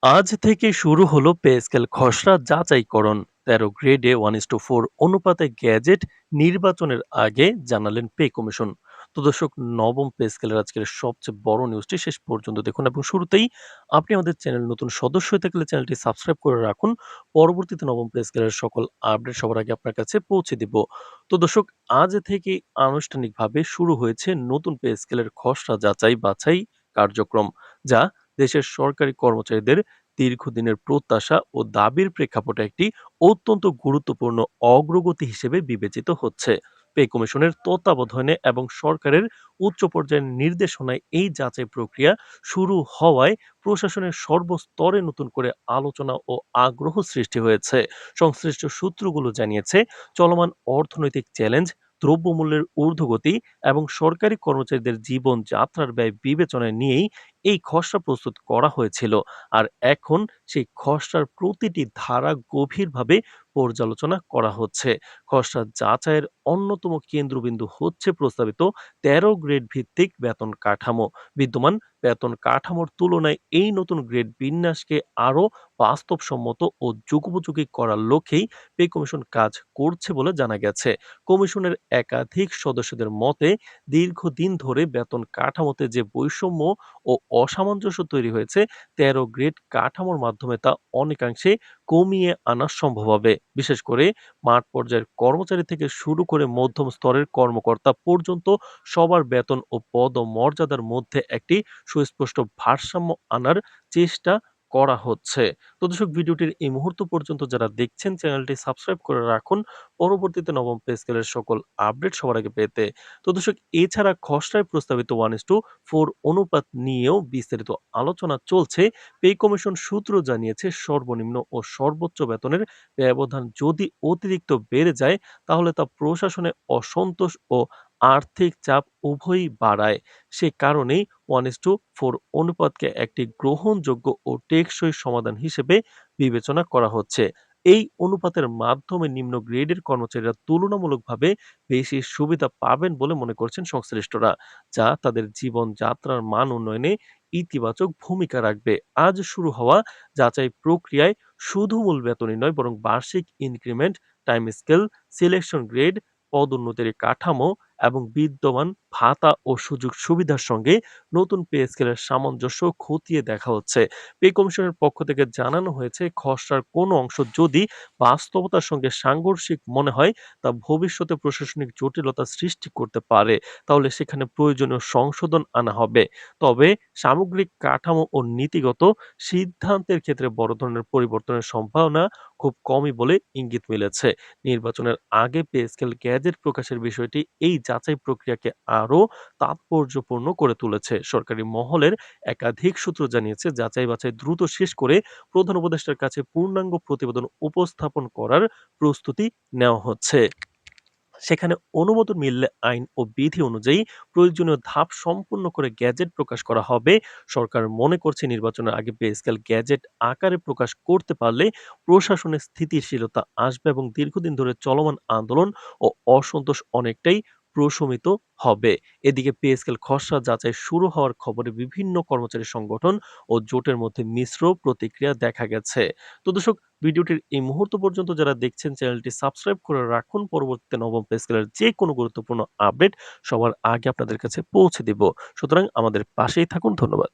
আজ থেকে শুরু হলো পে স্কেল খসড়া যাচাইকরণ। ১৩ গ্রেডে 1:4 অনুপাতে গ্যাজেট নির্বাচনের আগে জানালেন পে কমিশন। তো দর্শক, নবম পে স্কেলের আজকের সবচেয়ে বড় নিউজটি শেষ পর্যন্ত দেখুন এবং শুরুতেই আপনি আমাদের চ্যানেল নতুন সদস্য হয়ে থাকলে চ্যানেলটি সাবস্ক্রাইব করে রাখুন। পরবর্তীতে নবম পে স্কেলের সকল আপডেট সবার আগে আপনার কাছে পৌঁছে দিব। তো দর্শক, আজ থেকে আনুষ্ঠানিকভাবে শুরু হয়েছে নতুন পে স্কেলের খসড়া যাচাই বাছাই কার্যক্রম, যা দেশের সরকারি কর্মচারীদের দীর্ঘদিনের প্রত্যাশা ও দাবির প্রেক্ষাপটে একটি অত্যন্ত গুরুত্বপূর্ণ অগ্রগতি হিসেবে বিবেচিত হচ্ছে। পে কমিশনের তত্ত্বাবধানে এবং সরকারের উচ্চ পর্যায়ের নির্দেশনায় এই যাচাই প্রক্রিয়া শুরু হওয়ায় প্রশাসনের সর্বস্তরে নতুন করে আলোচনা ও আগ্রহ সৃষ্টি হয়েছে। সংশ্লিষ্ট সূত্রগুলো জানিয়েছে, চলমান অর্থনৈতিক চ্যালেঞ্জ, দ্রব্যমূল্যের ঊর্ধ্বগতি এবং সরকারি কর্মচারীদের জীবনযাত্রার ব্যয় বিবেচনায় নিয়েই এই খসড়া প্রস্তুত করা হয়েছিল। আর এখন সেই খসড়ার প্রতিটি ধারা গভীরভাবে পর্যালোচনা করা হচ্ছে। খসড়া যাচাইয়ের অন্যতম কেন্দ্রবিন্দু হচ্ছে প্রস্তাবিত ১৩ গ্রেড ভিত্তিক বেতন কাঠামো। বিদ্যমান বেতন কাঠামোর তুলনায় এই নতুন গ্রেড বিন্যাসকে আরও বাস্তবসম্মত ও যুগোপযোগী করার লক্ষ্যেই পে কমিশন কাজ করছে বলে জানা গেছে। কমিশনের একাধিক সদস্যদের মতে, দীর্ঘদিন ধরে বেতন কাঠামোতে যে বৈষম্য ও অসামঞ্জস্য তৈরি হয়েছে, ১৩ গ্রেড কাঠামোর মাধ্যমে তা অনেকাংশে কমিয়ে আনা সম্ভব হবে। বিশেষ করে মাঠ পর্যায়ের কর্মচারী থেকে শুরু করে মধ্যম স্তরের কর্মকর্তা পর্যন্ত সবার বেতন ও পদমর্যাদার মধ্যে একটি সুস্পষ্ট ভারসাম্য আনার চেষ্টা করা হচ্ছে। তো দর্শক, ভিডিওটির এই মুহূর্ত পর্যন্ত যারা দেখছেন চ্যানেলটি সাবস্ক্রাইব করে রাখুন পরবর্তীতে নবম পে স্কেলের সকল আপডেট সবার আগে পেতে। তো দর্শক, এছাড়া খসড়ায় প্রস্তাবিত 1:4 অনুপাত নিয়েও বিস্তারিত আলোচনা চলছে। পে কমিশন সূত্র জানিয়েছে, সর্বনিম্ন ও সর্বোচ্চ বেতনের ব্যবধান যদি অতিরিক্ত বেড়ে যায়, তাহলে তা প্রশাসনে অসন্তোষ ও আর্থিক চাপ উভয়ই বাড়ায়। সে কারণেই 1:4 অনুপাতকে একটি গ্রহণযোগ্য ও টেকসই সমাধান হিসেবে বিবেচনা করা হচ্ছে। এই অনুপাতের মাধ্যমে নিম্ন গ্রেডের কর্মচারীরা তুলনামূলকভাবে বেশি সুবিধা পাবেন বলে মনে করছেন সংশ্লিষ্টরা, যা তাদের জীবনযাত্রার মান উন্নয়নে ইতিবাচক ভূমিকা রাখবে। আজ শুরু হওয়া যাচাই প্রক্রিয়ায় শুধু মূল বেতনই নয়, বরং বার্ষিক increment, time scale, selection grade, পদোন্নতির কাঠামো এবং বিদ্যমান ভাতা ও সুযোগ সুবিধার সঙ্গে নতুন পে স্কেলের সামঞ্জস্য খতিয়ে দেখা হচ্ছে। পে কমিশনের পক্ষ থেকে জানানো হয়েছে, খসড়ার কোনো অংশ যদি বাস্তবতার সঙ্গে সাংঘর্ষিক মনে হয়, তা ভবিষ্যতে প্রশাসনিক জটিলতা সৃষ্টি করতে পারে। তাহলে সেখানে প্রয়োজনীয় সংশোধন আনা হবে। তবে সামগ্রিক কাঠামো ও নীতিগত সিদ্ধান্তের ক্ষেত্রে বড় ধরনের পরিবর্তনের সম্ভাবনা খুব কমই বলে ইঙ্গিত মিলেছে। নির্বাচনের আগে পে স্কেল গ্যাজেট প্রকাশের বিষয়টি এই যাচাই প্রক্রিয়াকে আরও তাৎপর্যপূর্ণ করে তুলেছে। সরকারি মহলের একাধিক সূত্র জানিয়েছে, যাচাই বাছাই দ্রুত শেষ করে প্রধান উপদেষ্টার কাছে পূর্ণাঙ্গ প্রতিবেদন উপস্থাপন করার প্রস্তুতি নেওয়া হচ্ছে। সেখানে অনুমোদন মিললে আইন ও বিধি অনুযায়ী প্রয়োজনীয় ধাপ সম্পূর্ণ করে গ্যাজেট প্রকাশ করা হবে। সরকার মনে করছে, নির্বাচনের আগে পে স্কেল গ্যাজেট আকারে প্রকাশ করতে পারলে প্রশাসনের স্থিতিশীলতা আসবে এবং দীর্ঘদিন ধরে চলমান আন্দোলন ও অসন্তোষ অনেকটাই প্রশমিত হবে। এদিকে পে স্কেল খসড়া যাচাই শুরু হওয়ার খবরে বিভিন্ন কর্মচারী সংগঠন ও জোটের মধ্যে মিশ্র প্রতিক্রিয়া দেখা গেছে। তো দর্শক, ভিডিওটির এই মুহূর্ত পর্যন্ত যারা দেখছেন চ্যানেলটি সাবস্ক্রাইব করে রাখুন। পরবর্তীতে নবম পে স্কেলের যে কোনো গুরুত্বপূর্ণ আপডেট সবার আগে আপনাদের কাছে পৌঁছে দিব। সুতরাং আমাদের পাশেই থাকুন। ধন্যবাদ।